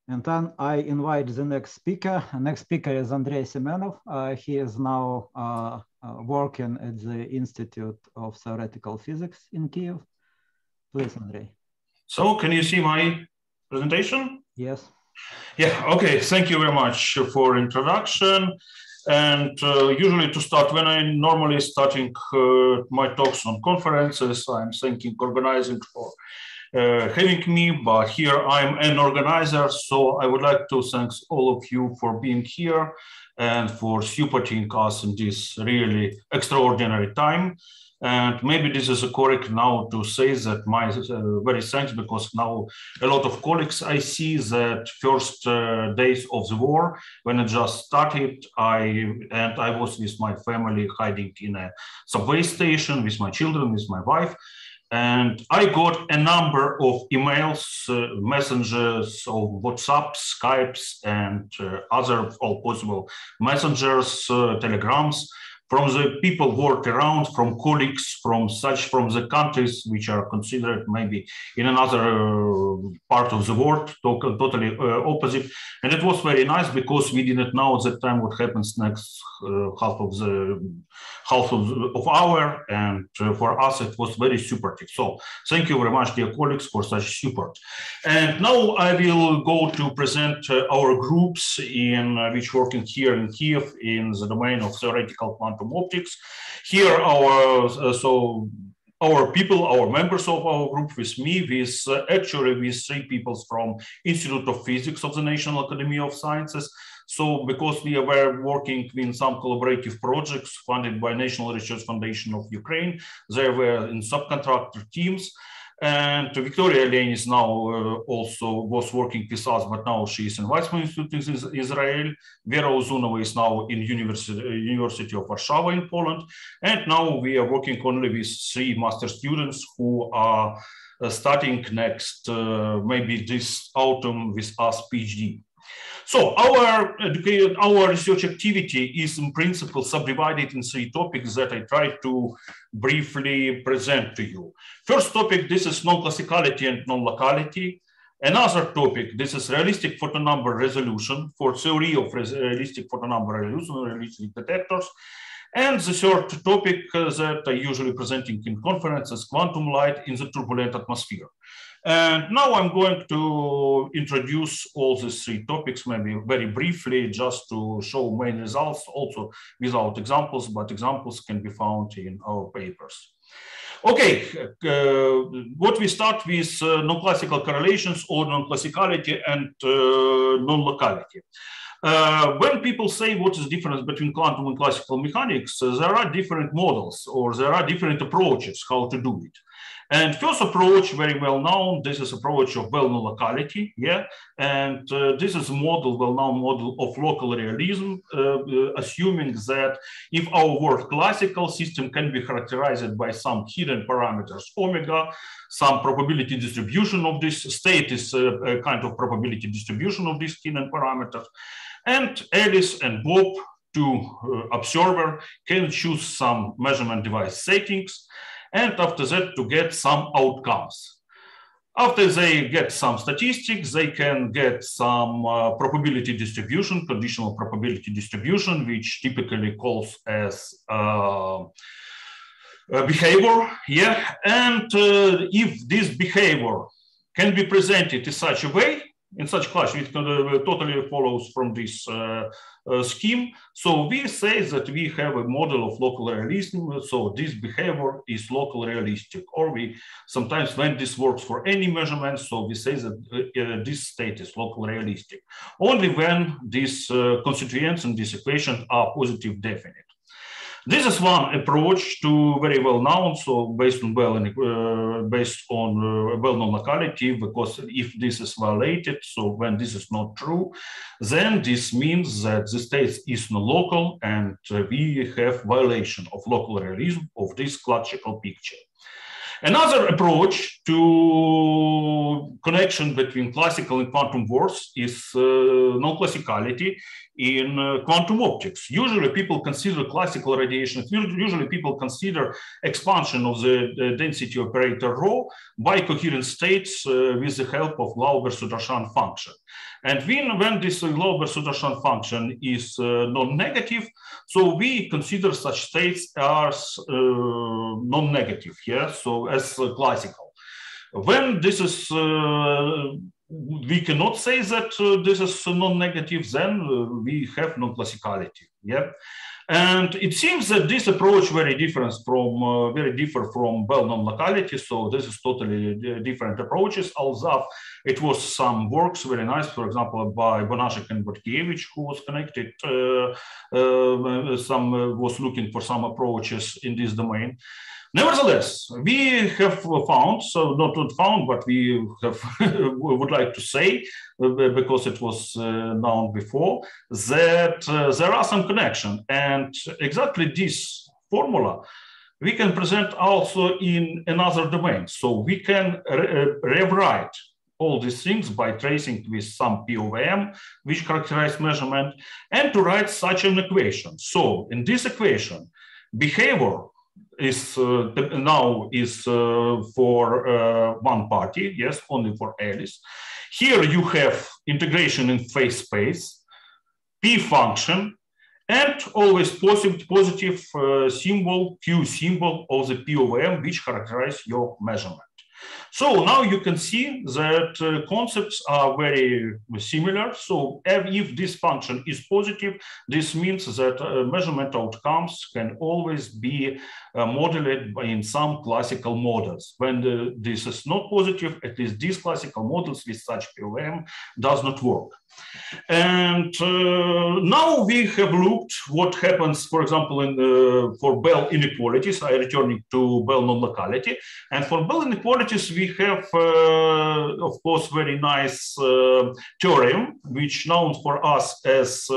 And then I invite the next speaker. The next speaker is Andrii Semenov. He is now working at the Institute of Theoretical Physics in Kyiv. Please, Andrii. So can you see my presentation? Yes. Yeah, okay. Thank you very much for introduction. And usually to start, when I'm normally starting my talks on conferences, I'm thanking organizing for having me, but here I'm an organizer, so I would like to thank all of you for being here and for supporting us in this really extraordinary time. And maybe this is correct now to say that my very thanks, because now a lot of colleagues I see that first days of the war, when it just started, I was with my family hiding in a subway station with my children, with my wife. And I got a number of emails, messengers of WhatsApp, Skypes, and other all possible messengers, telegrams from the people work around, from colleagues, from the countries which are considered maybe in another part of the world, totally opposite. And it was very nice because we didn't know at that time what happens next half of hour, and for us it was very supportive. So thank you very much, dear colleagues, for such support. And now I will go to present our groups in which working here in Kyiv in the domain of theoretical quantum optics. Here our people, our members of our group with me, actually with 3 people from Institute of Physics of the National Academy of Sciences. So because we were working in some collaborative projects funded by National Research Foundation of Ukraine, they were in subcontractor teams. And Victoria Lane is now also was working with us, but now she is in Weizmann Institute in Israel. Vera Ozunova is now in University of Warsaw in Poland. And now we are working only with 3 master students who are starting next, maybe this autumn with us PhD. So our research activity is in principle subdivided in 3 topics that I try to briefly present to you. First topic, this is non-classicality and non-locality. Another topic, this is realistic photon number resolution for theory of realistic photon number resolution, realistic detectors. And the third topic that I usually presenting in conferences, quantum light in the turbulent atmosphere. And now I'm going to introduce all these 3 topics, maybe very briefly, just to show main results, also without examples, but examples can be found in our papers. Okay, what we start with non-classical correlations or non-classicality and non-locality. When people say what is the difference between quantum and classical mechanics, there are different models or there are different approaches how to do it. And first approach, very well known, this is approach of well-known locality, yeah, and this is model, well-known model of local realism, assuming that if our word classical system can be characterized by some hidden parameters omega, some probability distribution of this state is a kind of probability distribution of these hidden parameters, and Alice and Bob, 2 observer, can choose some measurement device settings, and after that to get some outcomes. After they get some statistics, they can get some probability distribution, conditional probability distribution, which typically calls as behavior, yeah. And if this behavior can be presented in such a way, in such class, it totally follows from this scheme. So we say that we have a model of local realism. So this behavior is local realistic, or we sometimes when this works for any measurement, so we say that this state is local realistic, only when these constituents in this equation are positive definite. This is one approach to very well known, so based on well-known locality, because if this is violated, so when this is not true, then this means that the state is not local and we have violation of local realism of this classical picture. Another approach to connection between classical and quantum worlds is non-classicality in quantum optics. Usually people consider classical radiation, usually people consider expansion of the density operator rho by coherent states with the help of Glauber-Sudarshan function. And when this Glauber-Sudarshan function is non-negative, so we consider such states as non-negative, yeah, so as classical. When this is, we cannot say that this is non-negative, then we have non-classicality, yeah. And it seems that this approach very differ from Bell non-locality. So this is totally different approaches. Although it was some works very nice, for example, by Bonashek and Bortkiewicz, who was connected, was looking for some approaches in this domain. Nevertheless, we have found, so not found, but we have would like to say, because it was known before, that there are some connection, and exactly this formula we can present also in another domain. So we can rewrite all these things by tracing with some POVM, which characterize measurement, and to write such an equation. So in this equation, behavior is now is for one party, yes, only for Alice. Here you have integration in phase space, P function, and always positive symbol, Q symbol of the POVM, which characterize your measurement. So now you can see that concepts are very similar. So if this function is positive, this means that measurement outcomes can always be modeled in some classical models. When this is not positive, at least these classical models with such POVM does not work. And now we have looked what happens, for example, for Bell inequalities. I returning to Bell non-locality, and for Bell inequalities we have, of course, very nice theorem, which known for us as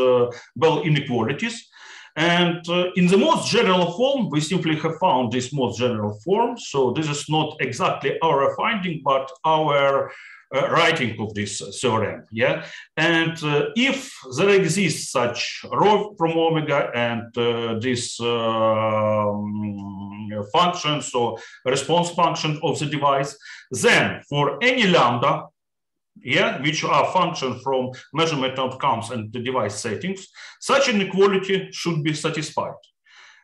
Bell inequalities. And in the most general form, we simply have found this most general form. So this is not exactly our finding, but our writing of this theorem, yeah. And if there exists such rho from omega and this function, so response function of the device, then for any lambda, yeah, which are function from measurement outcomes and the device settings, such inequality should be satisfied.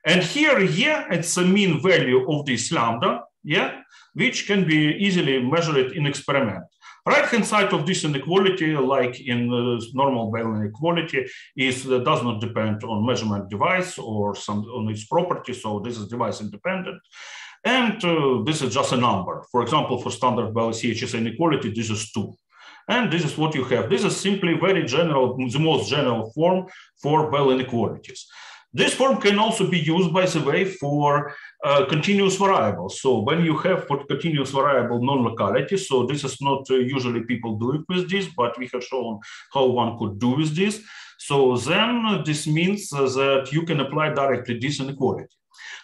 And here, yeah, it's a mean value of this lambda, yeah, which can be easily measured in experiment. Right-hand side of this inequality, like in normal Bell inequality, does not depend on measurement device or on its properties. So this is device independent. And this is just a number. For example, for standard Bell CHS inequality, this is 2. And this is what you have. This is simply very general, the most general form for Bell inequalities. This form can also be used, by the way, for continuous variables. So when you have for continuous variable non-locality, so this is not usually people do it with this, but we have shown how one could do with this. So then this means that you can apply directly this inequality.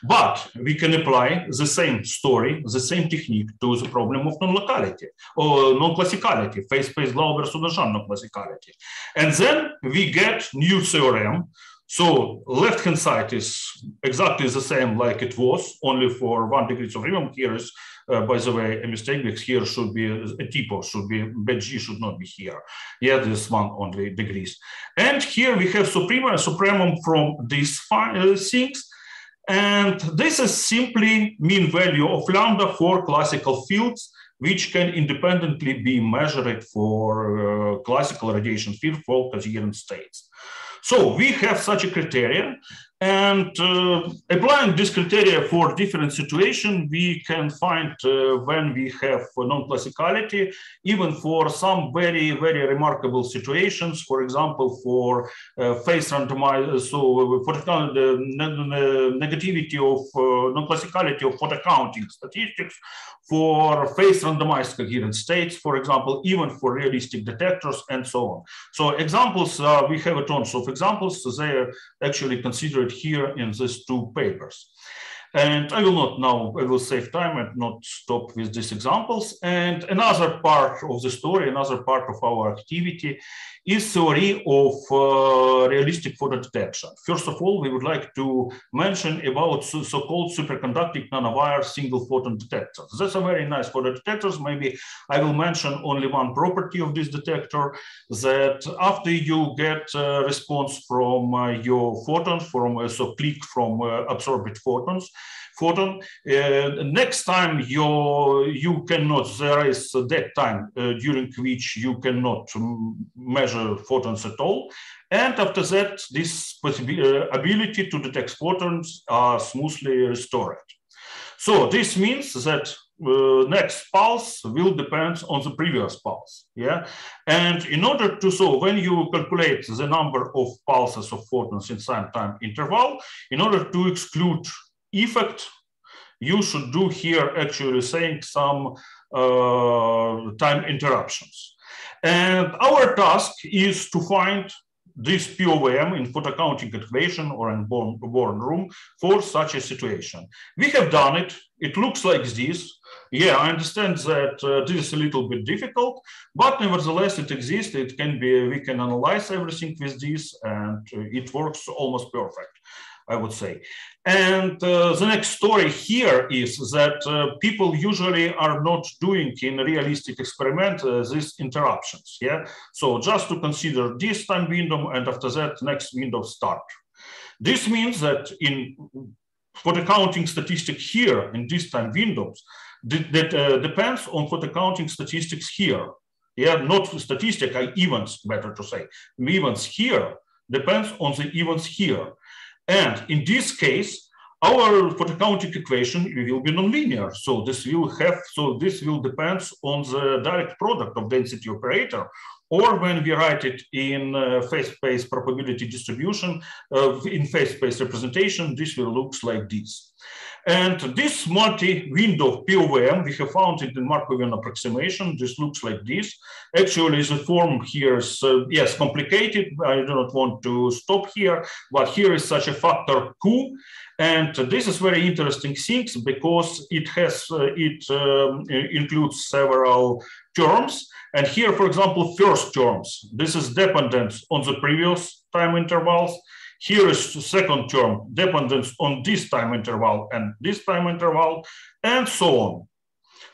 But we can apply the same story, the same technique to the problem of non-locality or non-classicality, phase space Glauber-Sudarshan non-classicality. And then we get new theorem. So left-hand side is exactly the same like it was, only for 1 degree of freedom. Here is, by the way, a mistake, because here should be a typo, should be, bet G should not be here. Yeah, this one only degrees. And here we have supremum from these things. And this is simply mean value of lambda for classical fields, which can independently be measured for classical radiation field for coherent states. So we have such a criteria, and applying this criteria for different situations, we can find when we have non-classicality, even for some very, very remarkable situations, for example, for phase randomized, so for the negativity of non-classicality of photon counting statistics, for phase randomized coherent states, for example, even for realistic detectors and so on. So examples, we have tons of examples, they are actually considered here in these 2 papers. And I will not now, I will save time and not stop with these examples. And another part of the story, another part of our activity is theory of realistic photon detection. First of all, we would like to mention about so-called superconducting nanowire single photon detectors. That's a very nice photon detectors. Maybe I will mention only one property of this detector, that after you get a response from your photons, so click from absorbed photon, next time you cannot, there is that time during which you cannot measure photons at all. And after that, this ability to detect photons are smoothly restored. So this means that next pulse will depend on the previous pulse, yeah? And in order to, so when you calculate the number of pulses of photons in some time interval, in order to exclude effect, you should do here actually saying some time interruptions. And our task is to find this POVM in photon counting equation or in Born room for such a situation. We have done it. It looks like this. Yeah, I understand that this is a little bit difficult, but nevertheless it exists. It can be, we can analyze everything with this, and it works almost perfect, I would say. And the next story here is that people usually are not doing in realistic experiment these interruptions, yeah? So just to consider this time window, and after that next window start. This means that in photon counting statistic here in this time windows, that depends on photon counting statistics here. Yeah, not statistic, events, better to say. Events here depends on the events here. And in this case, our photon counting equation will be nonlinear. So this will depend on the direct product of density operator, or when we write it in phase space probability distribution, in phase space representation, this will look like this. And this multi-window POVM, we have found it in Markovian approximation. This looks like this. Actually, the form here is, yes, complicated. I do not want to stop here, but here is such a factor Q. And this is very interesting things because it has, includes several terms. And here, for example, first terms, this is dependence on the previous time intervals. Here is the second term, dependence on this time interval and this time interval, and so on.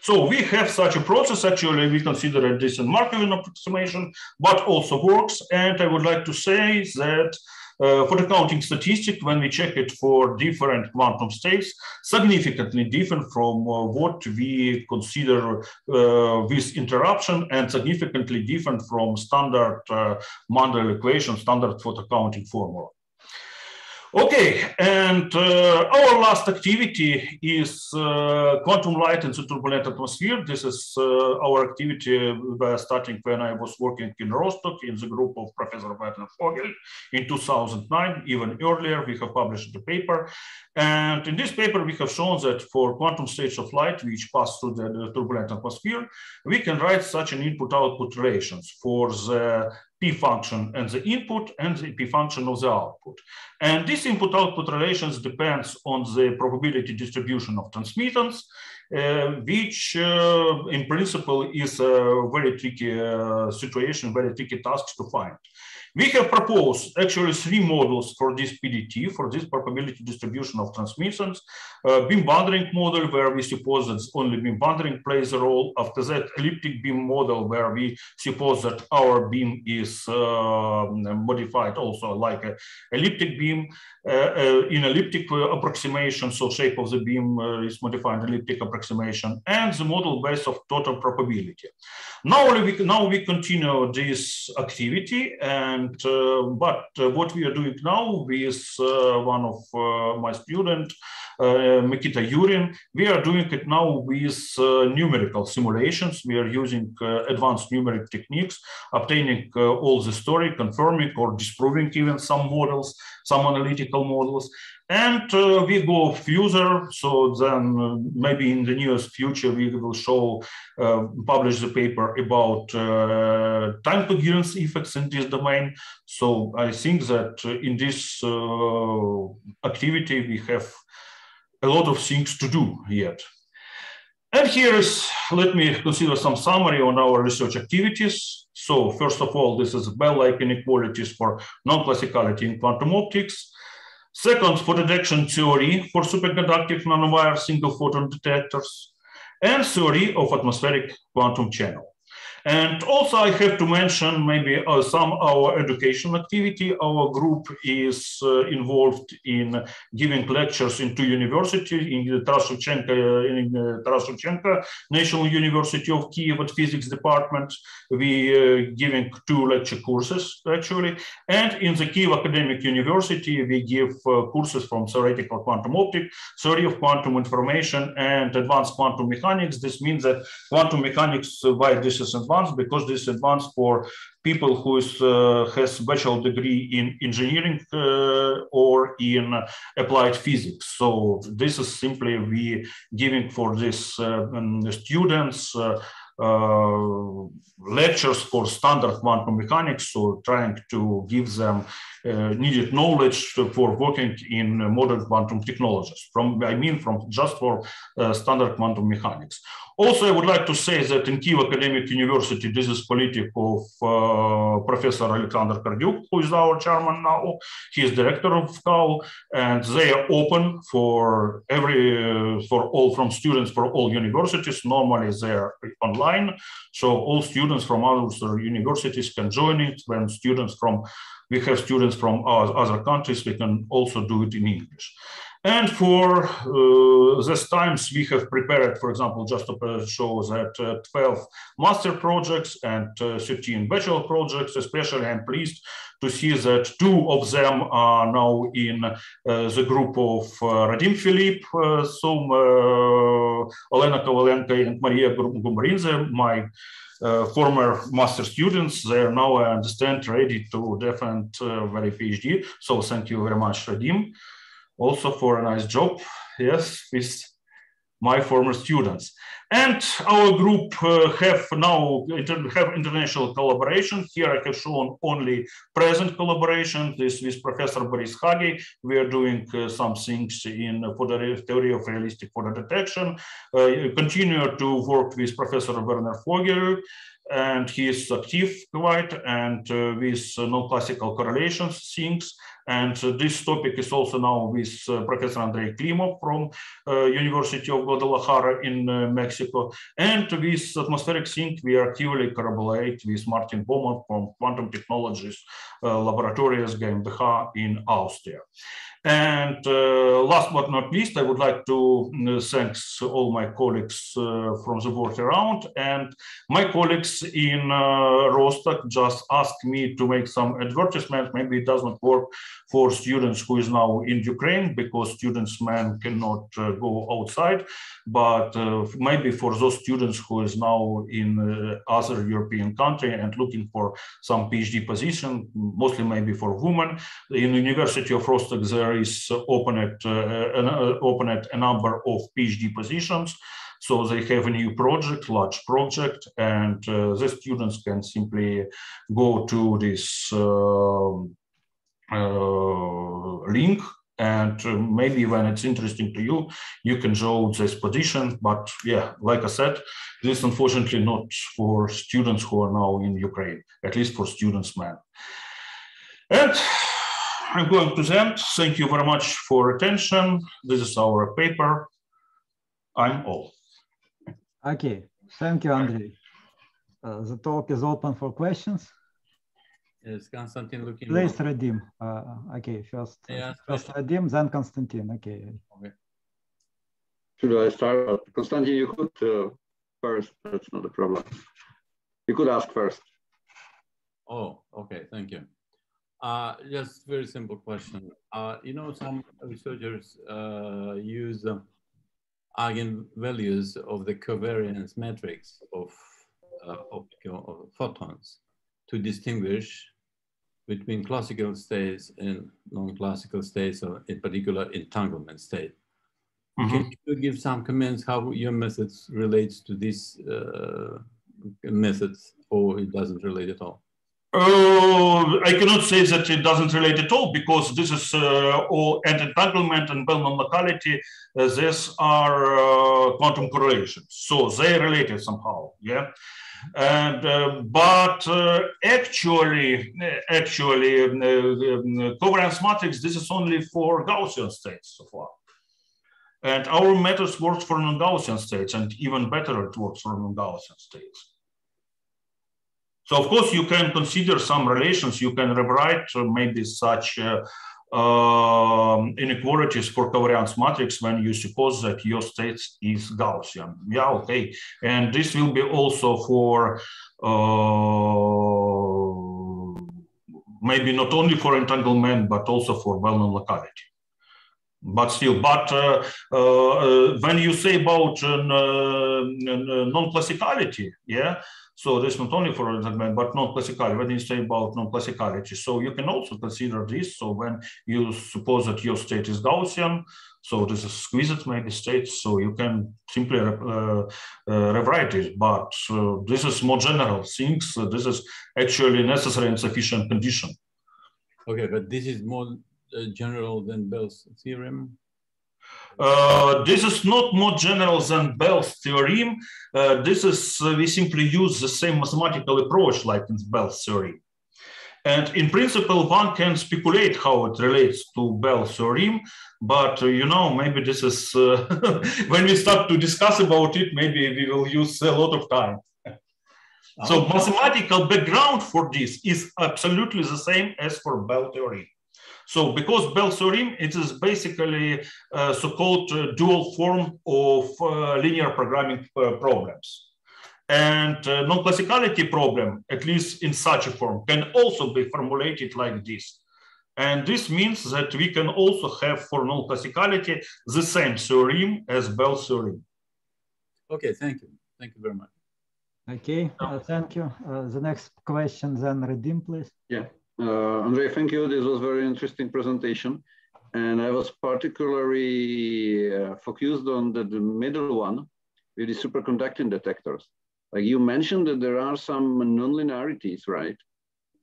So we have such a process. Actually, we consider this in Markovian approximation, but also works. And I would like to say that for the counting statistic, when we check it for different quantum states, significantly different from what we consider with interruption, and significantly different from standard Mandel equation, standard photon counting formula. Okay, and our last activity is quantum light in the turbulent atmosphere. This is our activity starting when I was working in Rostock in the group of Professor Werner Vogel in 2009. Even earlier, we have published the paper. And in this paper, we have shown that for quantum states of light, which pass through the turbulent atmosphere, we can write such an input-output relations for the P function and the input and the P function of the output. And this input-output relations depends on the probability distribution of transmittance, which in principle is a very tricky situation, very tricky task to find. We have proposed actually 3 models for this PDT, for this probability distribution of transmittance. Beam bundling model, where we suppose that only beam bundling plays a role. After that, elliptic beam model, where we suppose that our beam is modified also like an elliptic beam in elliptic approximation. So shape of the beam is modified in elliptic approximation, and the model based of total probability. Now we continue this activity, and but what we are doing now with one of my students, Mikita Yurin, we are doing it now with numerical simulations. We are using advanced numeric techniques, obtaining all the story, confirming or disproving even some models, some analytical models. And we go further, so then maybe in the nearest future we will show, publish the paper about time coherence effects in this domain. So I think that in this activity we have a lot of things to do yet. And here is, let me consider some summary on our research activities. So first of all, this is Bell-like inequalities for non-classicality in quantum optics. Second, for detection theory for superconducting nanowire single photon detectors, and theory of atmospheric quantum channel. And also I have to mention maybe some our education activity. Our group is involved in giving lectures in 2 universities, in the Tarasovchenko National University of Kyiv at physics department. We giving 2 lecture courses actually. And in the Kyiv Academic University, we give courses from theoretical quantum optics, theory of quantum information, and advanced quantum mechanics. This means that quantum mechanics, why this is advanced, because this is advanced for people who has bachelor degree in engineering or in applied physics. So this is simply we giving for this students lectures for standard quantum mechanics, so trying to give them needed knowledge for working in modern quantum technologies. Just for standard quantum mechanics. Also, I would like to say that in Kyiv Academic University, this is politic of Professor Alexander Kardyuk, who is our chairman now. He is director of KAU, and they are open for from students for all universities. Normally, they are online, so all students from other universities can join it. When we have students from other countries, we can also do it in English. And for these times, we have prepared, for example, just to show that 12 master projects and 13 bachelor projects. Especially, I'm pleased to see that 2 of them are now in the group of Radim Filip, Olena Kovalenko and Maria Gumbarinze, my former master students. They are now, I understand, ready to defend their PhD. So thank you very much, Radim, also for a nice job, yes, with my former students. And our group have international collaboration. Here I have shown only present collaboration. This with Professor Boris Hagi. We are doing some things for the theory of realistic photon detection. Continue to work with Professor Werner Vogel, and he is active quite, and with non-classical correlations things. And this topic is also now with Professor Andrei Klimov from University of Guadalajara in Mexico. And with atmospheric sync, we actively collaborate with Martin Baumann from Quantum Technologies Laboratories GmbH in Austria. And last but not least, I would like to thank all my colleagues from the world around. And my colleagues in Rostock just asked me to make some advertisement. Maybe it does not work for students who is now in Ukraine, because students cannot go outside. But maybe for those students who is now in other European country and looking for some PhD position, mostly maybe for women, in the University of Rostock there is opened a number of PhD positions. So they have a new project, large project, and the students can simply go to this link, and maybe when it's interesting to you, you can join this position. But yeah, like I said, this is unfortunately not for students who are now in Ukraine, at least for students, And I'm going to end. Thank you very much for attention. This is our paper. I'm all. Okay, thank you, Andrei. The talk is open for questions. Yes, Konstantin looking. Please, Radim. Okay, first Radim, then Konstantin. Okay. Should I start? Konstantin, you could first. That's not a problem. You could ask first. Oh, okay. Thank you. Just very simple question. You know, some researchers use eigenvalues of the covariance matrix of photons to distinguish between classical states and non-classical states, or in particular entanglement state. Mm-hmm. Can you give some comments how your methods relates to these methods, or it doesn't relate at all? I cannot say that it doesn't relate at all, because this is all, and entanglement and Bell non-locality, these are quantum correlations, so they related somehow, yeah. And actually, covariance matrix, this is only for Gaussian states so far. And our methods works for non-Gaussian states, and even better, it works for non-Gaussian states. So of course, you can consider some relations. You can rewrite maybe such inequalities for covariance matrix when you suppose that your state is Gaussian. Yeah, okay. And this will be also for maybe not only for entanglement, but also for Bell non-locality. But still, when you say about non-classicality, yeah, so this not only for entanglement, but non-classicality. When you say about non-classicality, so you can also consider this. So when you suppose that your state is Gaussian, so this is squeezed maybe state, so you can simply rewrite it. But this is more general things. This is actually necessary and sufficient condition. Okay, but this is more general than Bell's theorem? This is not more general than Bell's theorem. This is, we simply use the same mathematical approach like in Bell's theorem. And in principle, one can speculate how it relates to Bell's theorem, but you know, maybe this is, when we start to discuss about it, maybe we will use a lot of time. So mathematical background for this is absolutely the same as for Bell theorem. So because Bell theorem, it is basically a so-called dual form of linear programming problems. And non-classicality problem, at least in such a form, can also be formulated like this. And this means that we can also have for non-classicality the same theorem as Bell theorem. Okay, thank you. Thank you very much. Okay, thank you. The next question then, Radim, please. Yeah. Andrei, thank you. This was a very interesting presentation. And I was particularly focused on the middle one with the superconducting detectors. Like you mentioned that there are some nonlinearities, right?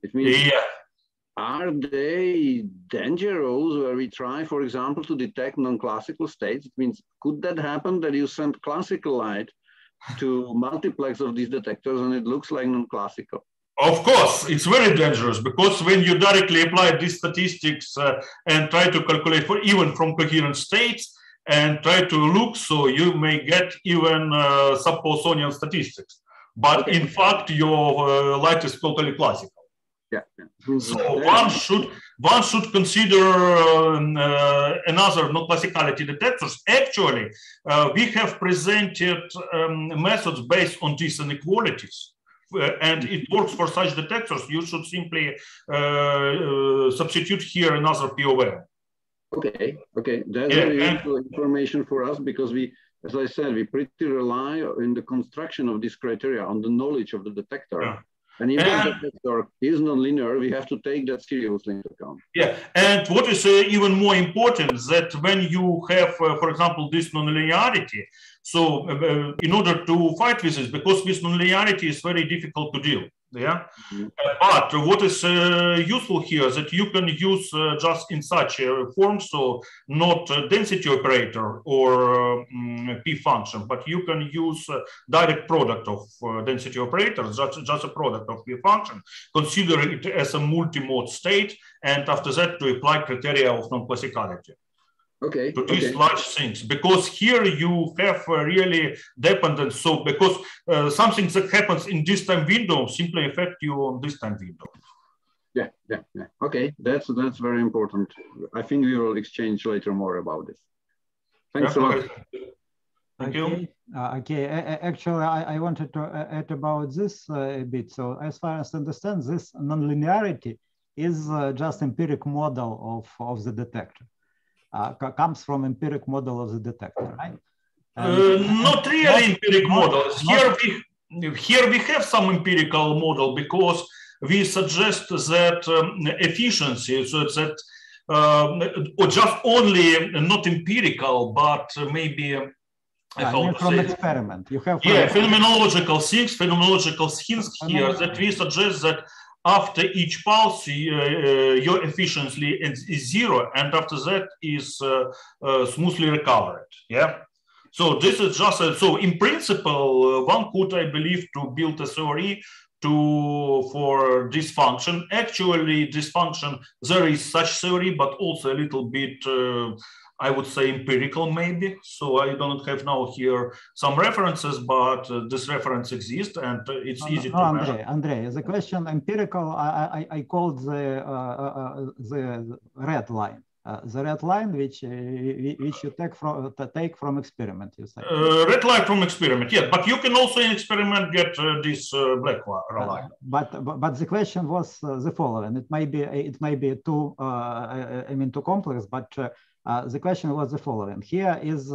It means, yeah. Are they dangerous where we try, for example, to detect non-classical states? It means, could that happen that you send classical light to multiplex of these detectors and it looks like non-classical? Of course, it's very dangerous, because when you directly apply these statistics and try to calculate for even from coherent states and try to look, so you may get even sub-Poissonian statistics. But okay, in fact, your light is totally classical. Yeah. So one should consider another non-classicality detectors. Actually, we have presented methods based on these inequalities. And it works for such detectors. You should simply substitute here another POM. Okay, that's very useful information for us, because we, as I said, we pretty rely in the construction of this criteria on the knowledge of the detector. Yeah. And even if the detector is nonlinear, we have to take that seriously into account. Yeah, and what is even more important is that when you have, for example, this nonlinearity, so in order to fight with this, because this nonlinearity is very difficult to deal, yeah? Mm-hmm. But what is useful here is that you can use just in such a form, so not a density operator or P function, but you can use direct product of density operators, just a product of P function, consider it as a multi-mode state, and after that to apply criteria of non-classicality. Okay. To these large things, because here you have really dependence. So because something that happens in this time window simply affect you on this time window. Yeah. Okay, that's very important. I think we will exchange later more about this. Thanks a lot. Thank you. Okay, actually, I wanted to add about this a bit. So as far as I understand, this nonlinearity is just empiric model of the detector. Comes from empiric model of the detector, right? Not really empiric models. Here we have some empirical model, because we suggest that efficiency, so that or just only not empirical, but maybe from experiment. You have phenomenological things here that we suggest that after each pulse, your efficiency is 0, and after that is smoothly recovered. Yeah. So this is just so in principle, one could, I believe, to build a theory for this function. Actually, this function, there is such theory, but also a little bit, I would say, empirical maybe. So I don't have now here some references, but this reference exists, and it's easy to measure. Andrei, the question empirical, I called the red line. The red line which you take from experiment, you say. Red line from experiment, yeah. But you can also in experiment get this black line. But the question was the following. It may be too too complex, but the question was the following. Here is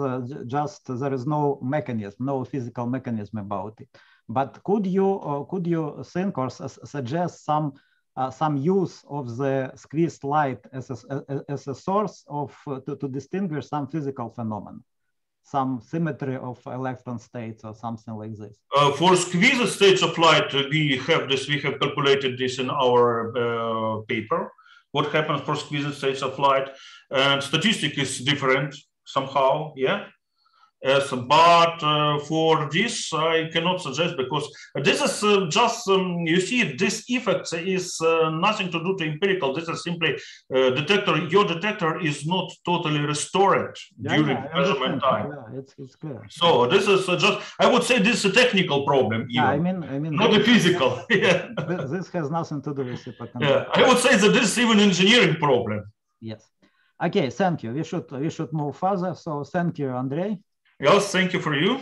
just there is no mechanism, no physical mechanism about it. But could you think or suggest some use of the squeezed light as a source of to distinguish some physical phenomenon, some symmetry of electron states or something like this? For squeezed states of light, we have calculated this in our paper. What happens for squeezed states of light, and statistic is different somehow, yeah. Yes, but for this I cannot suggest, because this is just you see, this effect is nothing to do to empirical. This is simply detector. Your detector is not totally restored during measurement time. Yeah, it's clear. So this is just, I would say, this is a technical problem. Yeah, I mean, not a physical. Yeah. This has nothing to do with superconducting. Yeah, I would say that this is even an engineering problem. Yes. Okay, thank you. We should move further. So thank you, Andrei. Yes, thank you for you.